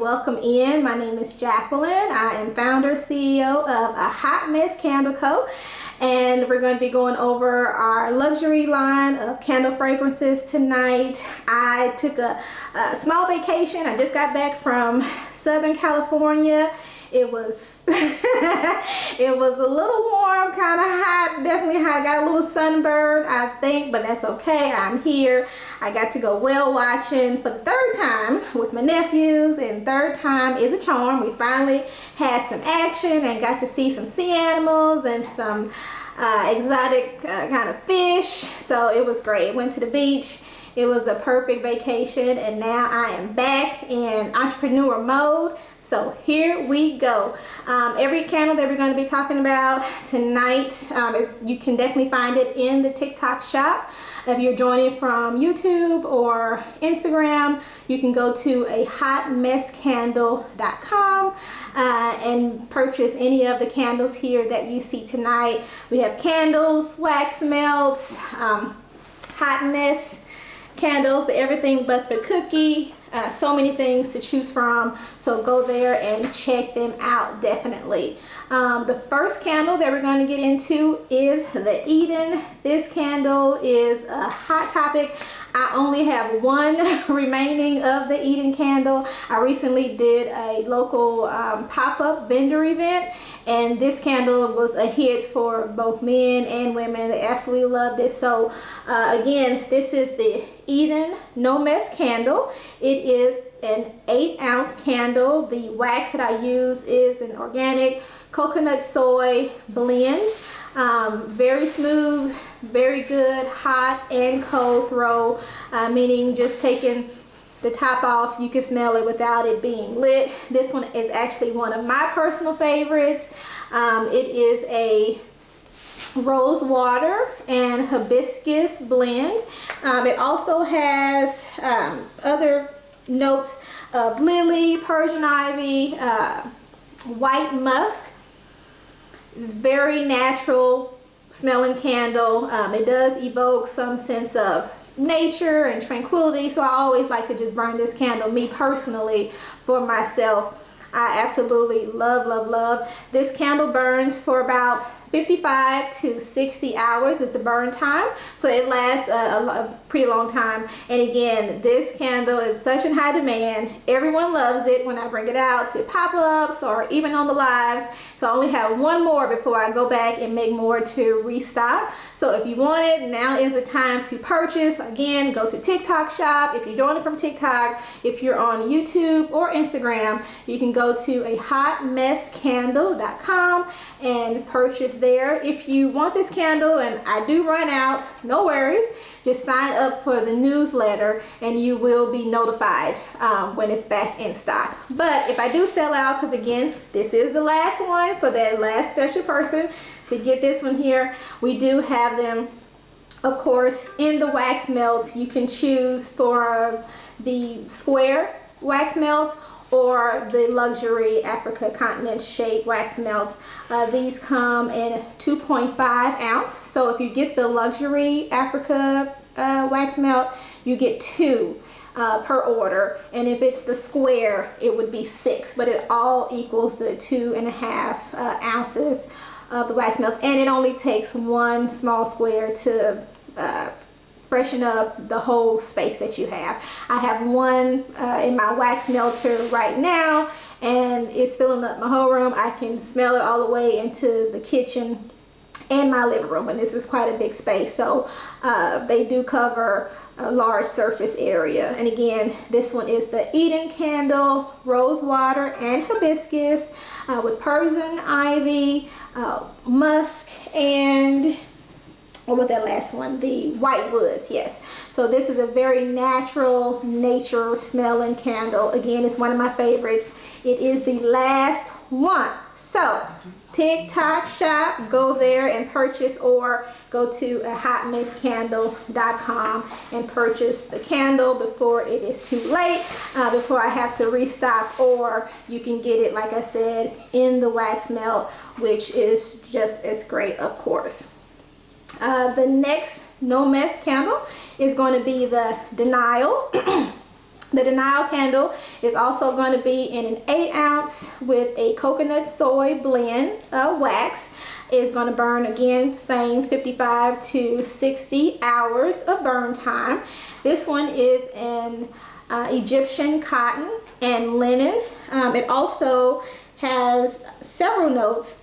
welcome in. My name is Jacqueline. I am founder, CEO of A Hot Mess Candle Co. And we're going to be going over our luxury line of candle fragrances tonight. I took a small vacation. I just got back from Southern California. It was it was a little warm, kind of hot, definitely hot. Got a little sunburn, I think, but that's okay. I'm here. I got to go whale watching for the third time with my nephews, and third time is a charm. We finally had some action and got to see some sea animals and some exotic kind of fish. So it was great. Went to the beach. It was a perfect vacation, and now I am back in entrepreneur mode. So here we go. Every candle that we're going to be talking about tonight, you can definitely find it in the TikTok shop. If you're joining from YouTube or Instagram, you can go to ahotmesscandle.com and purchase any of the candles here that you see tonight. We have candles, wax melts, hot mess candles, everything but the cookie. So many things to choose from, so go there and check them out, definitely. The first candle that we're going to get into is the Eden. This candle is a hot topic. I only have one remaining of the Eden candle. I recently did a local pop-up vendor event, and this candle was a hit for both men and women. They absolutely loved it. So again, this is the Eden No Mess candle. It is an 8-ounce candle. The wax that I use is an organic coconut soy blend. Very smooth, very good hot and cold throw, meaning just taking the top off, you can smell it without it being lit. This one is actually one of my personal favorites. It is a rose water and hibiscus blend. It also has other notes of lily, Persian ivy, white musk. It's very natural smelling candle. It does evoke some sense of nature and tranquility, so I always like to just burn this candle, me personally, for myself. I absolutely love this candle. Burns for about 55 to 60 hours is the burn time, so it lasts a pretty long time. And again, this candle is such in high demand. Everyone loves it when I bring it out to pop-ups or even on the lives. So I only have one more before I go back and make more to restock. So if you want it, now is the time to purchase. Again, go to TikTok shop. If you're doing it from TikTok, if you're on YouTube or Instagram, you can go to ahotmesscandle.com and purchase there. If you want this candle and I do run out, no worries, just sign up for the newsletter and you will be notified when it's back in stock. But if I do sell out, because again, this is the last one for that last special person to get this one here, we do have them, of course, in the wax melts. You can choose for the square wax melts or the luxury Africa continent shape wax melts. These come in 2.5 ounce. So if you get the luxury Africa wax melt, you get 2 per order. And if it's the square, it would be 6, but it all equals the 2.5 ounces of the wax melts. And it only takes one small square to freshen up the whole space that you have. I have one in my wax melter right now, and it's filling up my whole room. I can smell it all the way into the kitchen and my living room, and this is quite a big space. So they do cover a large surface area. And again, this one is the Eden candle, rose water and hibiscus with Persian ivy, musk, and what was that last one? The white woods, yes. So this is a very natural, nature smelling candle. Again, it's one of my favorites. It is the last one. So TikTok shop, go there and purchase, or go to ahotmesscandle.com and purchase the candle before it is too late, before I have to restock. Or you can get it, like I said, in the wax melt, which is just as great, of course. The next No Mess candle is going to be the Denial. The Denial candle is also going to be in an 8 ounce with a coconut soy blend wax. It's going to burn, again, same 55 to 60 hours of burn time. This one is in Egyptian cotton and linen. It also has several notes.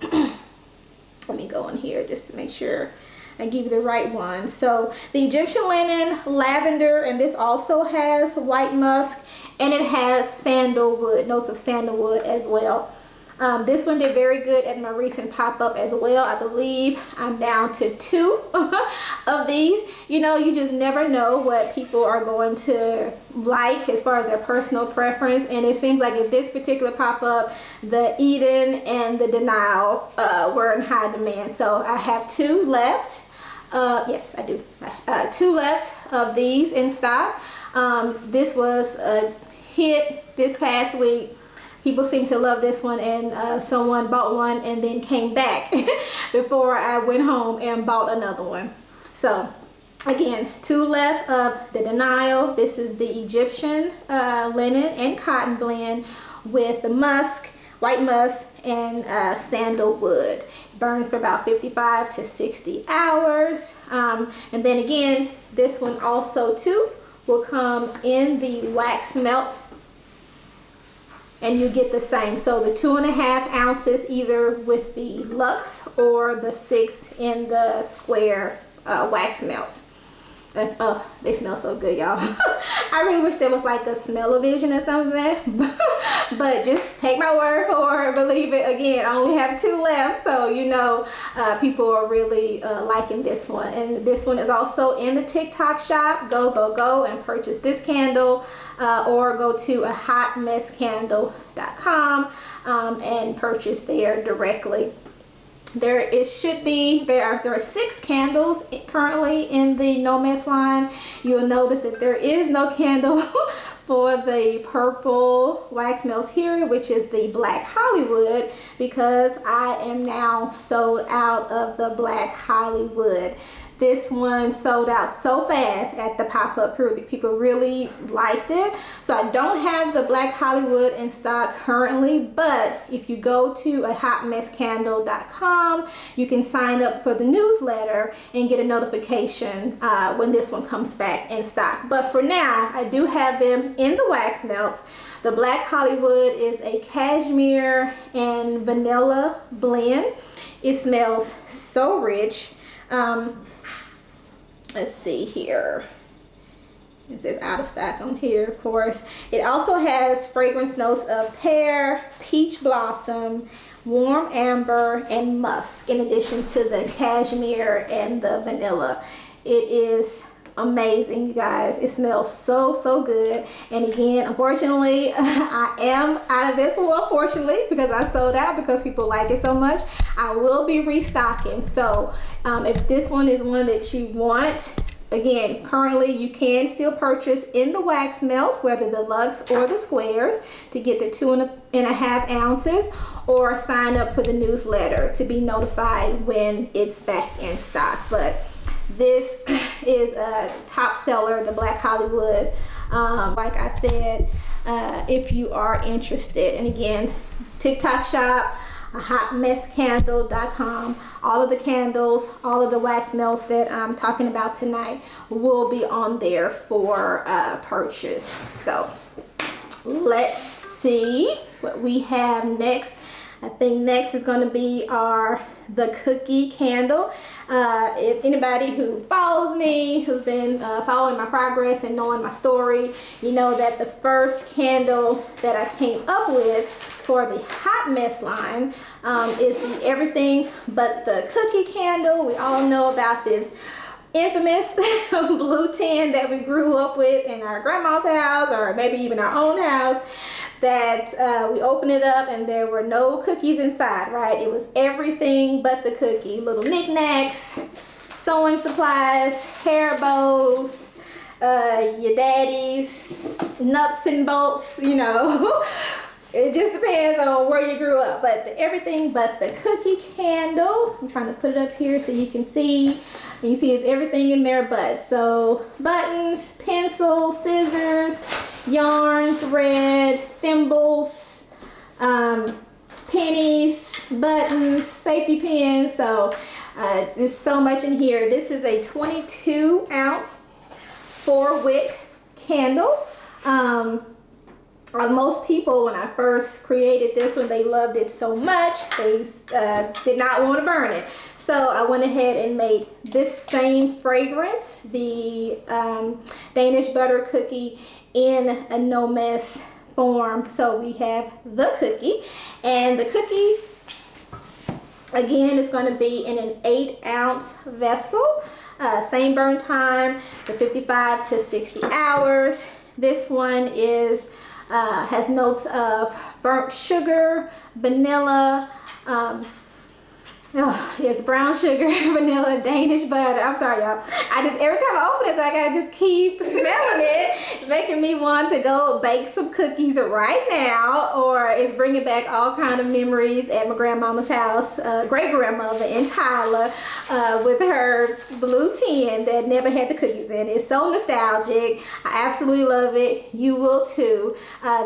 Let me go in here just to make sure I give you the right one. So the Egyptian linen, lavender, and this also has white musk, and it has sandalwood, notes of sandalwood as well. This one did very good at my recent pop-up as well. I believe I'm down to 2 of these. You know, you just never know what people are going to like as far as their personal preference, and it seems like in this particular pop-up, the Eden and the Denial were in high demand. So I have 2 left. Yes, I do. 2 left of these in stock. This was a hit this past week. People seem to love this one, and someone bought one and then came back before I went home and bought another one. So again, 2 left of the Denial. This is the Egyptian linen and cotton blend with the musk, white musk, and sandalwood. Burns for about 55 to 60 hours. And then again, this one also too will come in the wax melt, and you get the same. So the 2.5 ounces either with the Luxe or the 6 in the square wax melts. Oh, they smell so good, y'all. I really wish there was like a smell-o-vision or something, but just take my word for it, believe it. Again, I only have 2 left, so you know people are really liking this one. And this one is also in the TikTok shop. Go and purchase this candle, or go to a hotmesscandle.com and purchase there directly. There are 6 candles currently in the No Mess line. You'll notice that there is no candle for the purple wax melts here, which is the Black Hollywood, because I am now sold out of the Black Hollywood. This one sold out so fast at the pop-up. People really liked it. So I don't have the Black Hollywood in stock currently, but if you go to a hotmesscandle.com, you can sign up for the newsletter and get a notification when this one comes back in stock. But for now, I do have them in the wax melts. The Black Hollywood is a cashmere and vanilla blend. It smells so rich. Let's see here. It says out of stock on here, of course. It also has fragrance notes of pear, peach blossom, warm amber, and musk, in addition to the cashmere and the vanilla. It is amazing, you guys. It smells so good. And again, unfortunately, I am out of this one, unfortunately, because I sold out because people like it so much. I will be restocking. So if this one is one that you want, again, currently you can still purchase in the wax melts, whether the Luxe or the squares, to get the 2.5 ounces, or sign up for the newsletter to be notified when it's back in stock. But this is a top seller, the Black Hollywood. Like I said, if you are interested, and again, TikTok shop, hotmesscandle.com. All of the candles, all of the wax melts that I'm talking about tonight will be on there for purchase. So let's see what we have next. I think next is going to be the cookie candle. If anybody who follows me, who's been following my progress and knowing my story, you know that the first candle that I came up with for the Hot Mess line is the Everything But the Cookie candle. We all know about this infamous blue tin that we grew up with in our grandma's house, or maybe even our own house, that we opened it up and there were no cookies inside, right? It was everything but the cookie. Little knickknacks, sewing supplies, hair bows, your daddy's nuts and bolts, you know. It just depends on where you grew up, but everything but the cookie candle. I'm trying to put it up here so you can see. And you see it's everything in there but. So buttons, pencils, scissors, yarn, thread, thimbles, pennies, buttons, safety pins. So there's so much in here. This is a 22-ounce 4-wick candle. Most people, when I first created this one, they loved it so much they did not want to burn it. So I went ahead and made this same fragrance, the Danish butter cookie, in a no mess form. So we have the cookie, and the cookie again is going to be in an 8-ounce vessel. Same burn time, the 55 to 60 hours. This one is has notes of burnt sugar, vanilla, yes, brown sugar, vanilla, Danish butter. I'm sorry, y'all. Every time I open it, I gotta just keep smelling it. It's making me want to go bake some cookies right now, or it's bringing back all kind of memories at my grandmama's house, great grandmother in Tyler, with her blue tin that never had the cookies in. It's so nostalgic. I absolutely love it. You will too.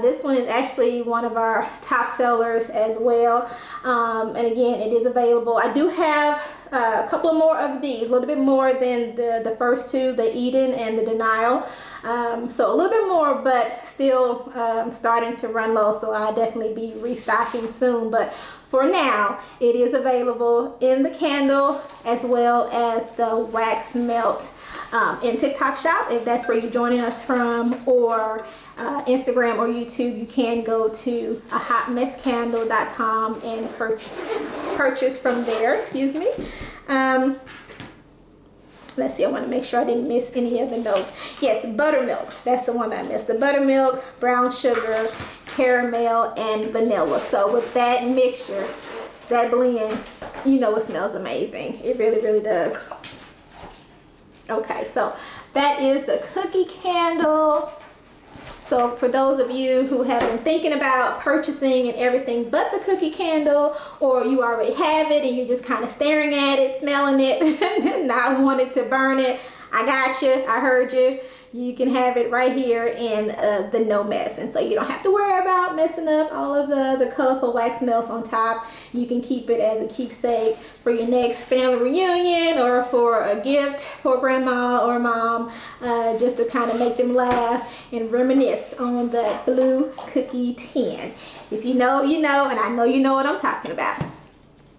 This one is actually one of our top sellers as well. And again, it is available. I do have a couple of more of these, a little bit more than the first two, the Eden and the Denial. So a little bit more, but still starting to run low. So I'll definitely be restocking soon. But for now, it is available in the candle as well as the wax melt in TikTok shop, if that's where you're joining us from, or Instagram or YouTube. You can go to ahotmesscandle.com and purchase from there. Excuse me. Let's see, I want to make sure I didn't miss any of the notes. Yes, buttermilk. That's the one that I missed. The buttermilk, brown sugar, caramel, and vanilla. So with that mixture, that blend, you know it smells amazing. It really, really does. Okay, so that is the cookie candle. So for those of you who have been thinking about purchasing and everything but the cookie candle, or you already have it and you're just kind of staring at it, smelling it, and not wanting to burn it, I got you. I heard you. You can have it right here in the no mess, and so you don't have to worry about messing up all of the colorful wax melts on top. You can keep it as a keepsake for your next family reunion, or for a gift for grandma or mom, just to kind of make them laugh and reminisce on that blue cookie tin. If you know, you know, and I know you know what I'm talking about.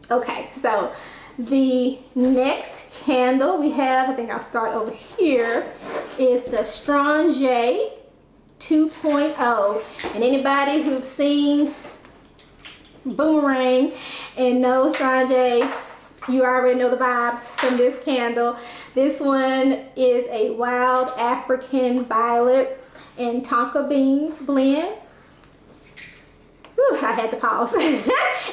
Okay, so the next candle we have, I think I'll start over here, is the Strange 2.0. And anybody who's seen Boomerang and knows Strange, you already know the vibes from this candle. This one is a wild African violet and tonka bean blend. Whew, I had to pause.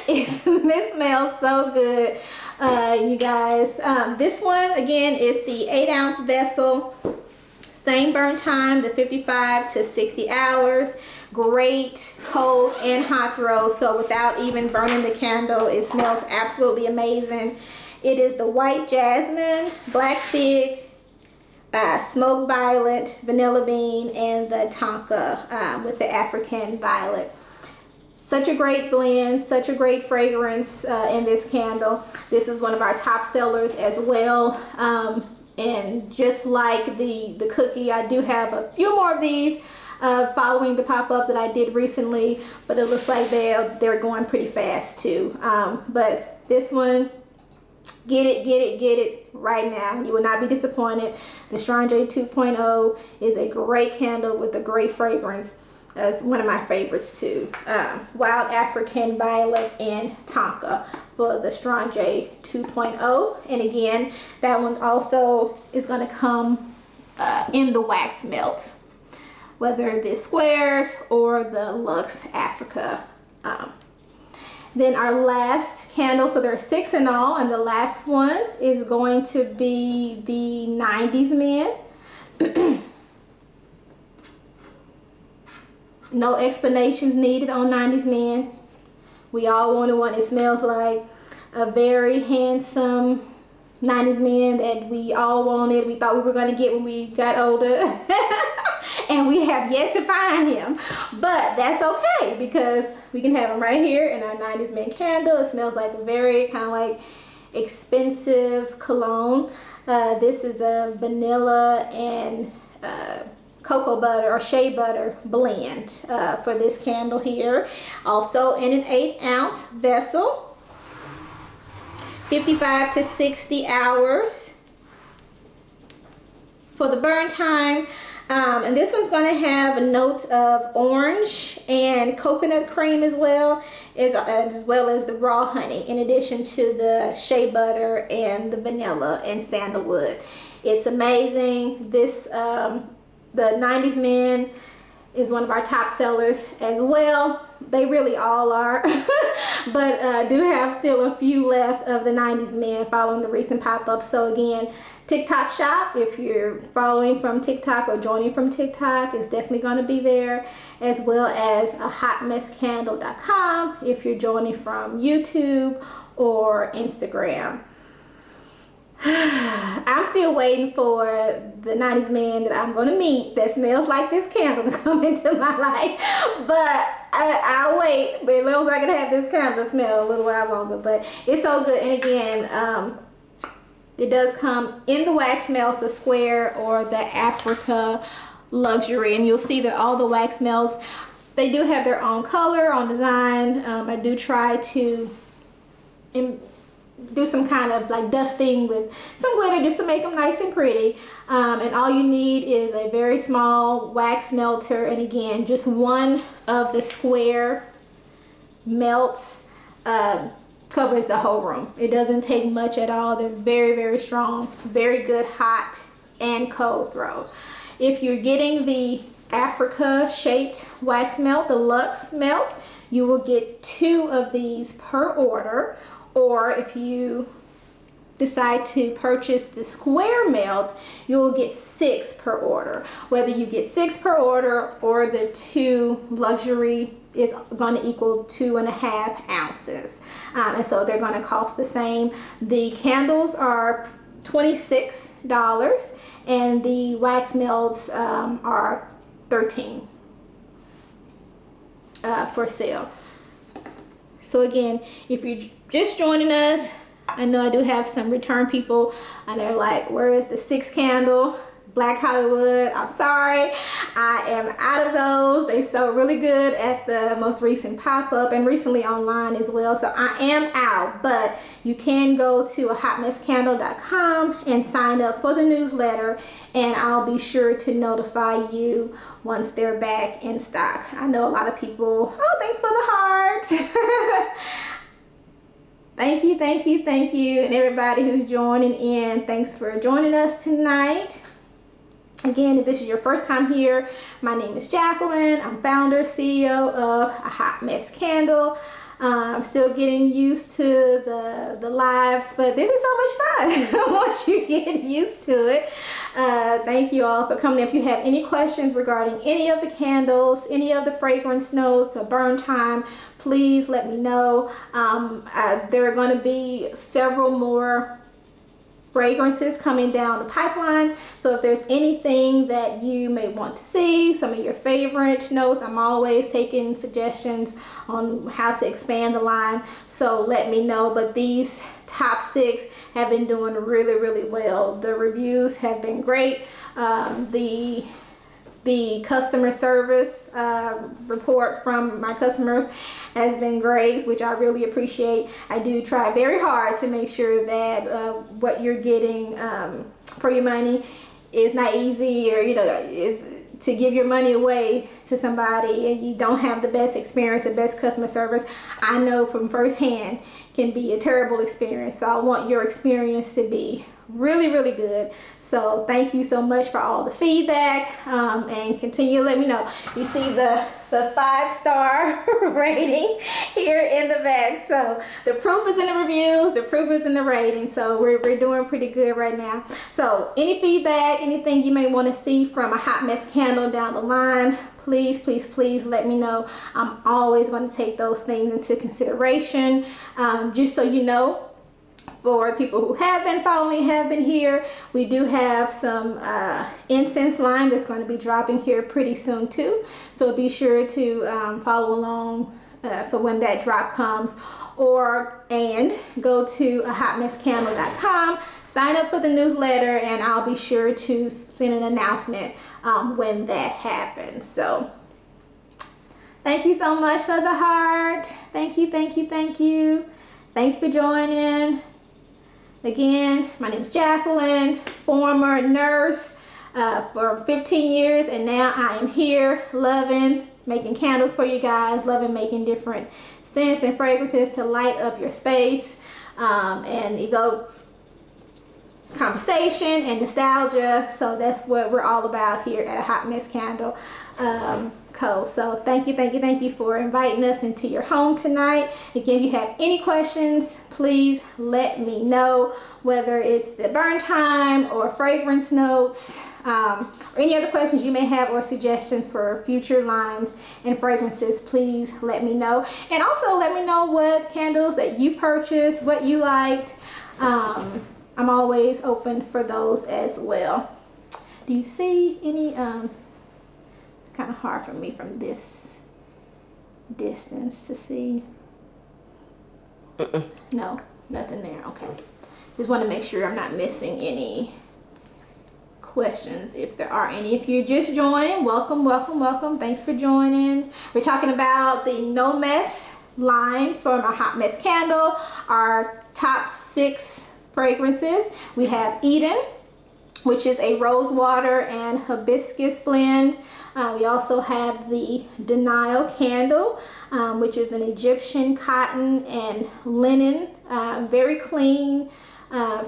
It smells so good. You guys, this one again is the 8-ounce vessel, same burn time, the 55 to 60 hours. Great cold and hot throw, so without even burning the candle, it smells absolutely amazing. It is the white jasmine, black fig, smoked violet, vanilla bean, and the tonka with the African violet. Such a great blend, such a great fragrance in this candle. This is one of our top sellers as well. And just like the cookie, I do have a few more of these following the pop-up that I did recently, but it looks like they're going pretty fast too. But this one, get it right now. You will not be disappointed. The Strange 2.0 is a great candle with a great fragrance. That's one of my favorites too. Wild African violet and tonka for the Strange 2.0. And again, that one also is going to come in the wax melt, whether it is squares or the Luxe Africa. Then our last candle, so there are 6 in all, and the last one is going to be the 90s Men. No explanations needed on 90s Men. We all wanted one. It smells like a very handsome 90s man that we all wanted. We thought we were going to get when we got older. And we have yet to find him. But that's okay, because we can have him right here in our 90s Men candle. It smells like a very kind of like expensive cologne. This is a vanilla and cocoa butter or shea butter blend for this candle here. Also in an 8-ounce vessel. 55 to 60 hours for the burn time. And this one's going to have a note of orange and coconut cream as well as the raw honey, in addition to the shea butter and the vanilla and sandalwood. It's amazing. This the 90s Men is one of our top sellers as well. They really all are. But do have still a few left of the 90s Men following the recent pop-up. So again, TikTok shop, if you're following from TikTok or joining from TikTok, it's definitely going to be there, as well as a hotmesscandle.com if you're joining from YouTube or Instagram. I'm still waiting for the 90s man that I'm going to meet that smells like this candle to come into my life. But I'll wait. But as long as I can have this candle smell a little while longer. But it's so good. And again, it does come in the wax melts, the square or the Africa luxury. And you'll see that all the wax melts, they do have their own color, own design. I do try to do some kind of like dusting with some glitter just to make them nice and pretty. And all you need is a very small wax melter, and again, just one of the square melts covers the whole room. It doesn't take much at all. They're very, very strong, very good hot and cold throw. If you're getting the Africa shaped wax melt, the luxe melt, you will get 2 of these per order. Or if you decide to purchase the square melt, you will get 6 per order. Whether you get 6 per order or the 2 luxury is going to equal 2.5 ounces. And so they're going to cost the same. The candles are $26 and the wax melts are $13 for sale. So again, if you're just joining us, I know I do have some return people and they're like, where is the 6th candle? Black Hollywood, I'm sorry, I am out of those. They sold really good at the most recent pop-up and recently online as well. So I am out, but you can go to hotmesscandle.com and sign up for the newsletter, and I'll be sure to notify you once they're back in stock. I know a lot of people, oh, thanks for the heart. Thank you, thank you, thank you. And everybody who's joining in, thanks for joining us tonight. Again, if this is your first time here, my name is Jacqueline. I'm founder, CEO of A Hot Mess Candle. I'm still getting used to the lives, but this is so much fun once you get used to it. Thank you all for coming. If you have any questions regarding any of the candles, any of the fragrance notes or burn time, please let me know. There are going to be several more fragrances coming down the pipeline, so if there's anything that you may want to see, some of your favorite notes, I'm always taking suggestions on how to expand the line, so let me know. But these top 6 have been doing really, really well. The reviews have been great. The customer service report from my customers has been great, which I really appreciate. I do try very hard to make sure that what you're getting for your money is not easy, or is to give your money away to somebody and you don't have the best experience, the best customer service. I know from firsthand can be a terrible experience, so I want your experience to be really, really good. So thank you so much for all the feedback, and continue to let me know. You see the 5-star rating here in the back. So the proof is in the reviews, the proof is in the rating. So we're doing pretty good right now. So any feedback, anything you may want to see from A Hot Mess Candle down the line, please, please, please let me know. I'm always going to take those things into consideration. Just so you know, for people who have been following, have been here, we do have some incense line that's going to be dropping here pretty soon too. So be sure to follow along for when that drop comes, and go to hotmesscandle.com, sign up for the newsletter, and I'll be sure to send an announcement when that happens. So thank you so much for the heart. Thank you, thank you, thank you. Thanks for joining. Again, my name is Jacqueline, former nurse for 15 years, and now I am here loving making candles for you guys, loving making different scents and fragrances to light up your space and evoke conversation and nostalgia. So that's what we're all about here at a Hot Mess Candle Co. So thank you for inviting us into your home tonight. Again, if you have any questions, please let me know, whether it's the burn time or fragrance notes, or any other questions you may have or suggestions for future lines and fragrances. Please let me know, and also let me know what candles that you purchased, what you liked. I'm always open for those as well. Do you see any kind of hard for me from this distance to see? No, nothing there. Okay, just want to make sure I'm not missing any questions, if there are any. If you're just joining, welcome, welcome, welcome. Thanks for joining. We're talking about the No Mess line from our Hot Mess Candle, our top 6 fragrances. We have Eden, which is a rose water and hibiscus blend. We also have the Denial Candle, which is an Egyptian cotton and linen, very clean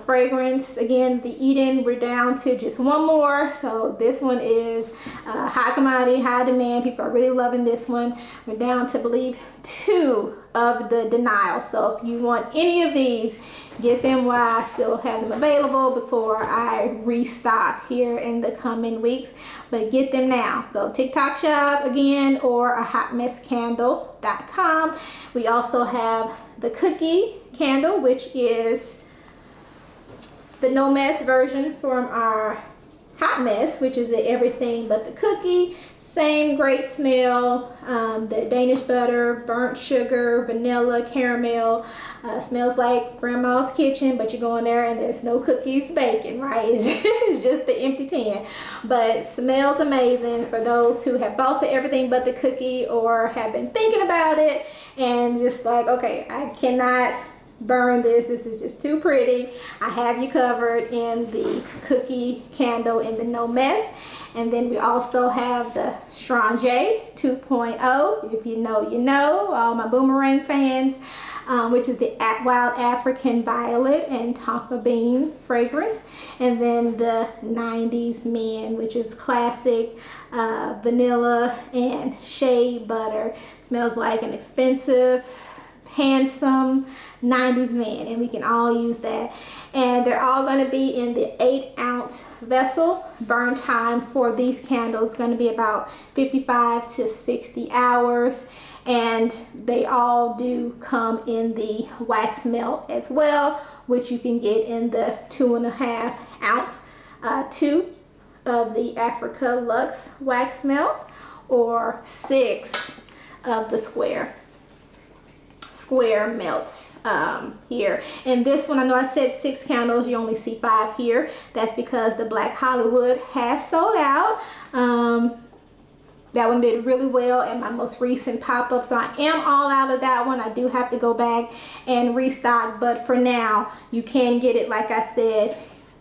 fragrance. Again, the Eden, we're down to just one more, so this one is high commodity, high demand. People are really loving this one. We're down to, I believe, 2 of the Denial. So if you want any of these, get them while I still have them available before I restock here in the coming weeks. But get them now. So TikTok shop again, or a hotmesscandle.com. We also have the Cookie Candle, which is the No Mess version from our Hot Mess, which is the everything but the cookie. Same great smell, the Danish butter, burnt sugar, vanilla, caramel. Smells like grandma's kitchen, but you go in there and there's no cookies baking, right? It's just the empty tin. But smells amazing for those who have bought the everything but the cookie, or have been thinking about it and just like, okay, I cannot burn this is just too pretty. I have you covered in the Cookie Candle in the No Mess. And then we also have the Strange 2.0. If you know, you know, all my boomerang fans, which is the Wild African Violet and Tonka Bean fragrance. And then the 90s Men, which is classic vanilla and shea butter. Smells like an expensive, handsome 90s man, and we can all use that. And they're all going to be in the 8-ounce vessel. Burn time for these candles is going to be about 55 to 60 hours, and they all do come in the wax melt as well, which you can get in the 2.5 ounce tube of the Africa Luxe wax melt, or 6 of the square melts here. And this one, I know I said 6 candles, you only see 5 here. That's because the Black Hollywood has sold out. That one did really well in my most recent pop-up, so I am all out of that one. I do have to go back and restock, but for now you can get it, like I said,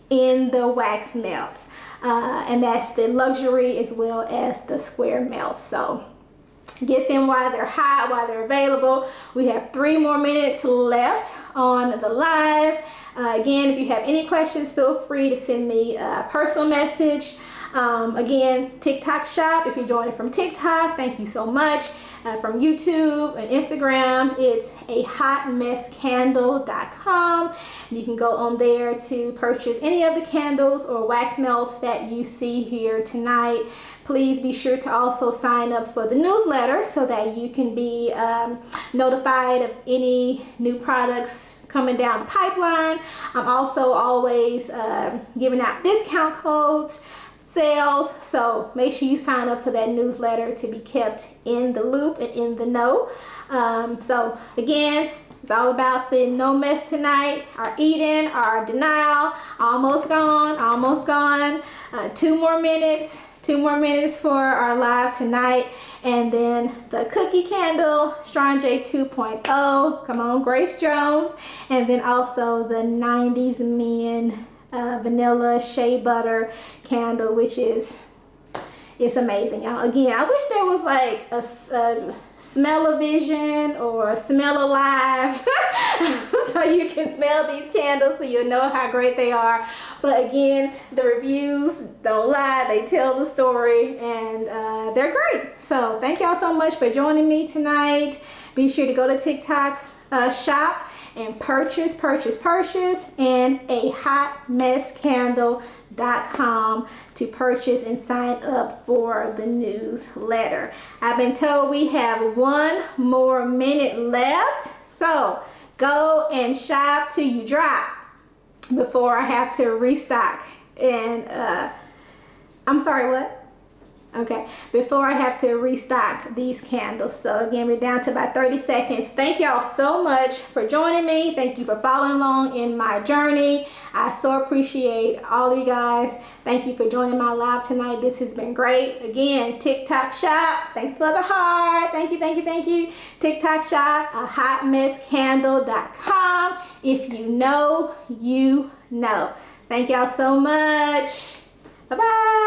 in the wax melt, and that's the luxury as well as the square melt. So get them while they're hot, while they're available. We have 3 more minutes left on the live. Again, if you have any questions, feel free to send me a personal message. Again, TikTok shop, if you're joining from TikTok, thank you so much. from YouTube and Instagram. It's ahotmesscandle.com. You can go on there to purchase any of the candles or wax melts that you see here tonight. Please be sure to also sign up for the newsletter so that you can be notified of any new products coming down the pipeline. I'm also always giving out discount codes, sales, so make sure you sign up for that newsletter to be kept in the loop and in the know. So again, it's all about the no mess tonight, our eating, our denial, almost gone, almost gone. 2 more minutes. 2 more minutes for our live tonight, and then the cookie candle, Strange 2.0, come on, Grace Jones, and then also the 90s Men vanilla shea butter candle, which is, it's amazing, y'all. Again, I wish there was like a smell-o-vision or a smell-alive so you can smell these candles so you'll know how great they are. But again, the reviews don't lie, they tell the story, and they're great. So thank y'all so much for joining me tonight. Be sure to go to TikTok shop and purchase and ahotmesscandle.com to purchase and sign up for the newsletter. I've been told we have 1 more minute left, so go and shop till you drop before I have to restock. And I'm sorry, what? Okay, before I have to restock these candles. So again, we're down to about 30 seconds. Thank y'all so much for joining me. Thank you for following along in my journey. I so appreciate all of you guys. Thank you for joining my live tonight. This has been great. Again, TikTok shop. Thanks for the heart. Thank you, thank you, thank you. TikTok shop, ahotmesscandle.com. If you know, you know. Thank y'all so much. Bye-bye.